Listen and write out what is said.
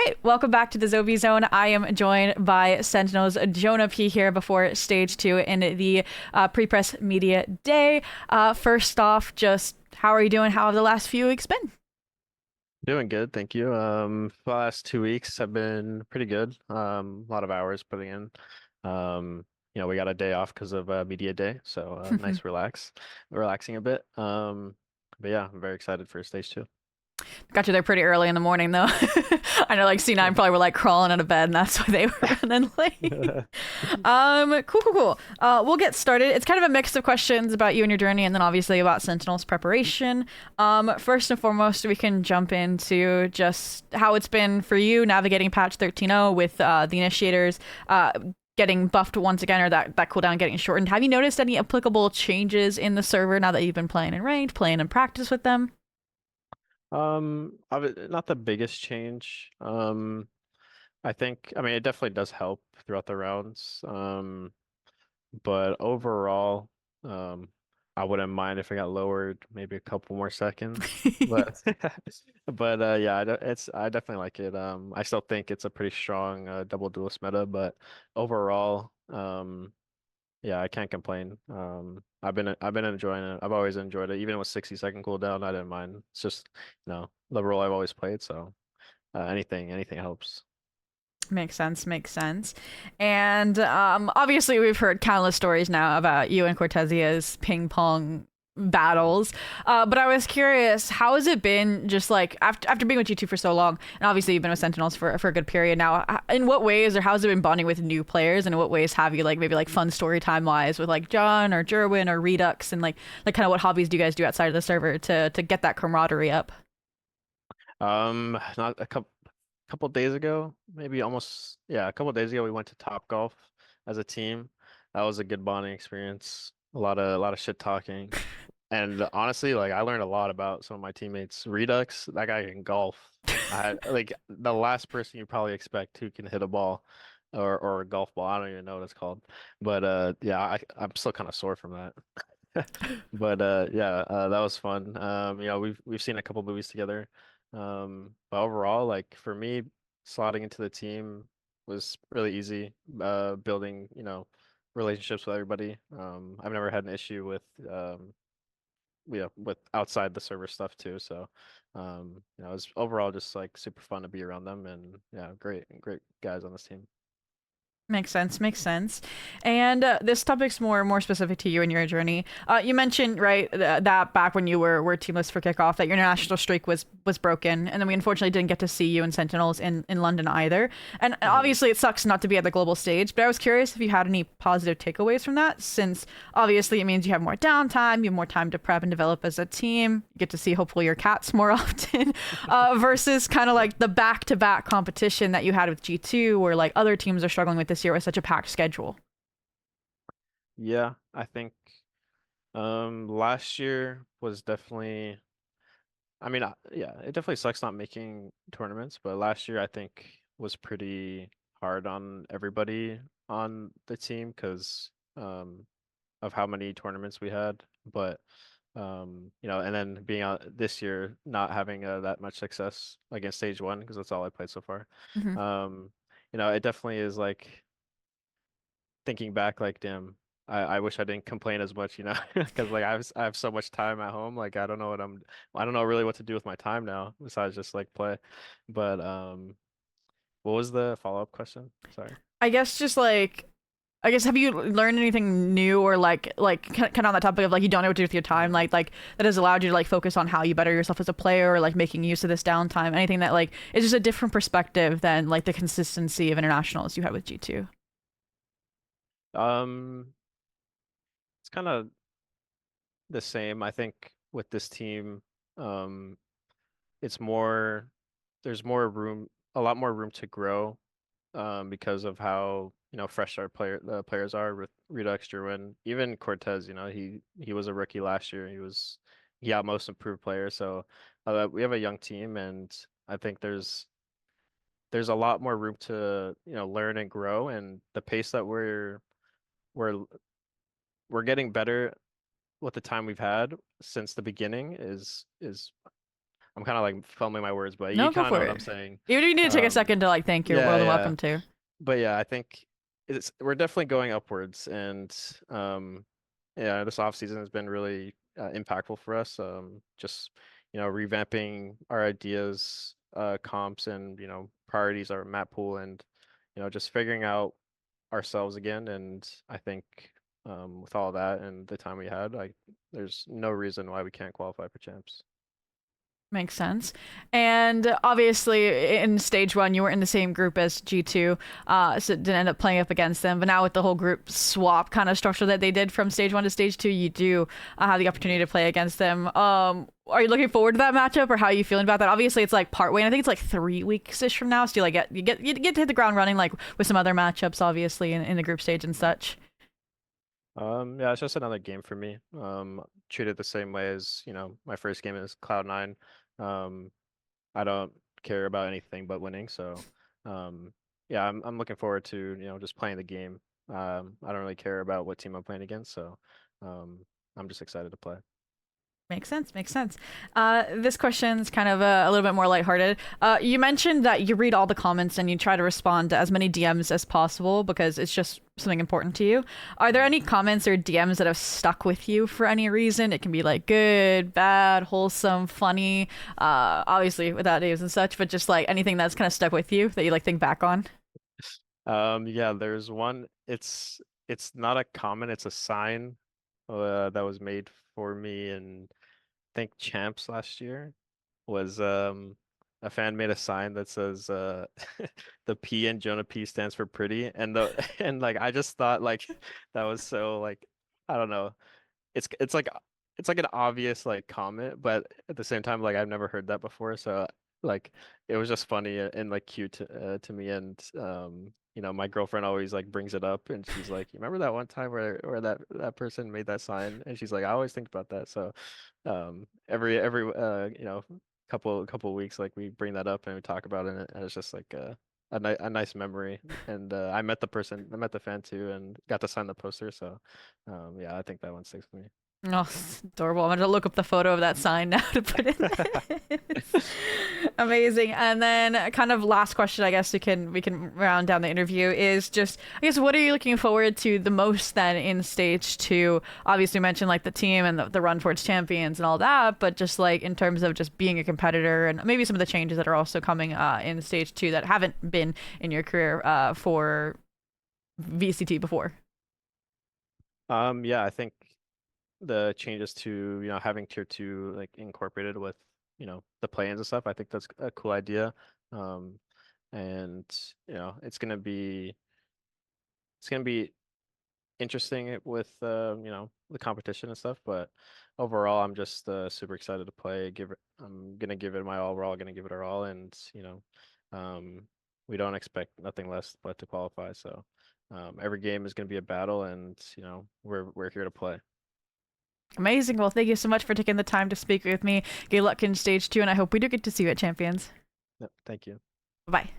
right, welcome back to the Zombie Zone. I am joined by Sentinel's JonahP here before stage two in the pre-press media day. First off, just how are you doing? How have the last few weeks been? Doing good, thank you. The last 2 weeks have been pretty good. A lot of hours putting in. Um, we got a day off because of media day, so nice relaxing a bit. But yeah, I'm very excited for stage two. Got you there pretty early in the morning, though. I know, like C9 probably were like crawling out of bed, and that's why they were running late. Cool. We'll get started. It's kind of a mix of questions about you and your journey, and then obviously about Sentinel's preparation. First and foremost, we can jump into just how it's been for you navigating patch 13.0 with the initiators. Getting buffed once again, or that cooldown getting shortened. Have you noticed any applicable changes in the server now that you've been playing in ranked, playing in practice with them? Not the biggest change. I mean, it definitely does help throughout the rounds. But overall, um, I wouldn't mind if it got lowered maybe a couple more seconds. But yeah, I definitely like it. I still think it's a pretty strong double duelist meta, but overall, yeah, I can't complain. I've been enjoying it. I've always enjoyed it. Even with 60-second cooldown, I didn't mind. It's just, the role I've always played, so anything helps. Makes sense, makes sense. And obviously, we've heard countless stories now about you and Cortesia's ping pong battles. But I was curious, how has it been just like after being with you two for so long? And obviously, you've been with Sentinels for a good period now. In what ways, or how has it been bonding with new players? And in what ways have you, like, maybe like fun story time wise with like John or Jerwin or Redux? And like kind of what hobbies do you guys do outside of the server to get that camaraderie up? Not a couple days ago, maybe almost, yeah, a couple days ago, we went to Top Golf as a team. That was a good bonding experience. A lot of shit talking. And honestly, like I learned a lot about some of my teammates. Redux, that guy can golf. I had like the last person you probably expect who can hit a ball or a golf ball. I don't even know what it's called. But yeah, I'm still kind of sore from that. But yeah, that was fun. We've seen a couple movies together. But overall, like for me, slotting into the team was really easy. Building, relationships with everybody. I've never had an issue with with outside the server stuff too. So, it was overall just like super fun to be around them, and yeah, great guys on this team. Makes sense. Makes sense. And this topic's more specific to you and your journey. You mentioned right that back when you were teamless for kickoff, that your international streak was broken, and then we unfortunately didn't get to see you in Sentinels in London either. And hmm obviously, it sucks not to be at the global stage. But I was curious if you had any positive takeaways from that, since obviously it means you have more downtime, you have more time to prep and develop as a team. You get to see hopefully your cats more often, versus kind of like the back-to-back competition that you had with G2, where like other teams are struggling with this year with such a packed schedule. Yeah, I think last year was definitely. I mean, yeah, it definitely sucks not making tournaments, but last year I think was pretty hard on everybody on the team because of how many tournaments we had. But and then being out this year, not having that much success against stage one because that's all I played so far. Hmm. Um, it definitely is like thinking back, like, damn, I wish I didn't complain as much, because like I have so much time at home. Like I don't know really what to do with my time now besides just like play. But what was the follow-up question? Sorry. I guess just like I guess have you learned anything new or like kind of on that topic of like you don't know what to do with your time Mhm. like that has allowed you to like focus on how you better yourself as a player or like making use of this downtime, anything that like is just a different perspective than like the consistency of internationals you had with G2. Um, it's kind of the same. I think with this team, um, it's more there's more room, a lot more room to grow, because of how, fresh the players are with Redux, Jerwin, even Cortez, he was a rookie last year. He got most improved player. So we have a young team, and I think there's a lot more room to, learn and grow, and the pace that we're we're getting better with the time we've had since the beginning is I'm kind of like fumbling my words, but you No, go kind of know for what it. I'm saying. Even if you need to take a Um, second to like thank, you're more yeah, than yeah. welcome to. But yeah, I think we're definitely going upwards, and um, yeah, this off season has been really impactful for us. Just revamping our ideas, comps, and priorities, our map pool, and just figuring out ourselves again. And I think with all that and the time we had, there's no reason why we can't qualify for champs. Makes sense. And obviously, in stage one, you were in the same group as G2, so didn't end up playing up against them. But now, with the whole group swap kind of structure that they did from stage one to stage two, you do have the opportunity to play against them. Are you looking forward to that matchup, or how are you feeling about that? Obviously, it's like part way, and I think it's like 3 weeks ish from now. So you get to hit the ground running, like with some other matchups, obviously in the group stage and such. Yeah, it's just another game for me. Treated the same way as, my first game is Cloud9. Um, I don't care about anything but winning, so um, yeah, I'm looking forward to, just playing the game. I don't really care about what team I'm playing against, so um, I'm just excited to play. Makes sense. Makes sense. This question's kind of a little bit more lighthearted. You mentioned that you read all the comments and you try to respond to as many DMs as possible because it's just something important to you. Are there Mhm. any comments or DMs that have stuck with you for any reason? It can be like good, bad, wholesome, funny, obviously without names and such, but just like anything that's kind of stuck with you that you like think back on. Yeah, there's one. It's not a comment, it's a sign that was made for me in think champs last year. Was a fan made a sign that says the P in JonahP stands for pretty, and the and like I just thought like that was so like I don't know, it's like an obvious like comment, but at the same time like I've never heard that before, so like it was just funny and like cute to me. And my girlfriend always like brings it up, and she's like, you remember that one time where that person made that sign? And she's like, I always think about that. So every couple weeks like we bring that up and we talk about it, and it's just like a nice memory. And I met the fan too, and got to sign the poster. So yeah, I think that one sticks with me. Oh, it's adorable. I'm gonna look up the photo of that sign now to put in this. Amazing. And then kind of last question, I guess we can round down the interview is just I guess what are you looking forward to the most then in stage two? Obviously you mentioned like the team and the run towards champions and all that, but just like in terms of just being a competitor and maybe some of the changes that are also coming in stage two that haven't been in your career for VCT before. Yeah, I think the changes to having tier two like incorporated with the plans and stuff. I think that's a cool idea. Um, and it's gonna be interesting with the competition and stuff. But overall, I'm just super excited to play. I'm gonna give it my all. We're all gonna give it our all, and we don't expect nothing less but to qualify. So every game is gonna be a battle, and we're here to play. Amazing. Well, thank you so much for taking the time to speak with me. Good luck in stage two, and I hope we do get to see you at Champions. Yep, thank you. Bye.